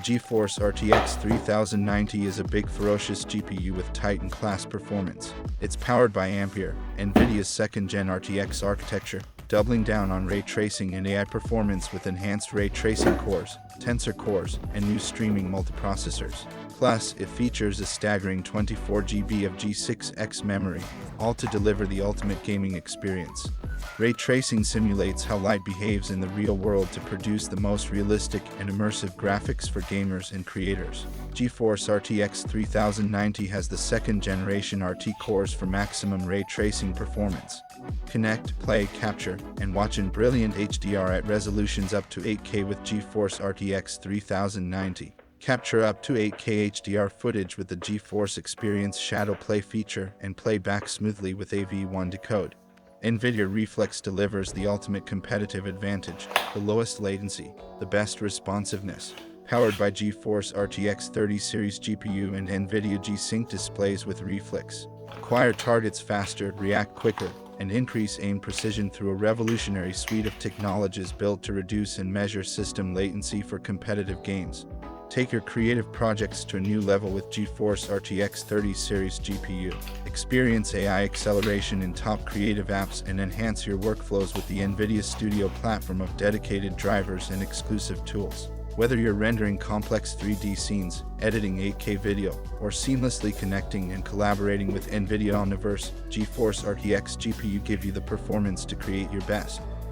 GeForce RTX 3090 is a big ferocious GPU with Titan-class performance. It's powered by Ampere, Nvidia's second-gen RTX architecture, doubling down on ray tracing and AI performance with enhanced ray tracing cores, Tensor Cores, and new streaming multiprocessors. Plus, it features a staggering 24 GB of G6X memory, all to deliver the ultimate gaming experience. Ray tracing simulates how light behaves in the real world to produce the most realistic and immersive graphics for gamers and creators. GeForce RTX 3090 has the second-generation RT cores for maximum ray tracing performance. Connect, play, capture, and watch in brilliant HDR at resolutions up to 8K with GeForce RTX 3090. Capture up to 8K HDR footage with the GeForce Experience Shadow Play feature and play back smoothly with AV1 decode. NVIDIA Reflex delivers the ultimate competitive advantage, the lowest latency, the best responsiveness. Powered by GeForce RTX 30 series GPU and NVIDIA G-Sync displays with Reflex. Acquire targets faster, react quicker, and increase aim precision through a revolutionary suite of technologies built to reduce and measure system latency for competitive games. Take your creative projects to a new level with GeForce RTX 30 series GPU. Experience AI acceleration in top creative apps and enhance your workflows with the NVIDIA Studio platform of dedicated drivers and exclusive tools. Whether you're rendering complex 3D scenes, editing 8K video, or seamlessly connecting and collaborating with NVIDIA Omniverse, GeForce RTX GPU give you the performance to create your best.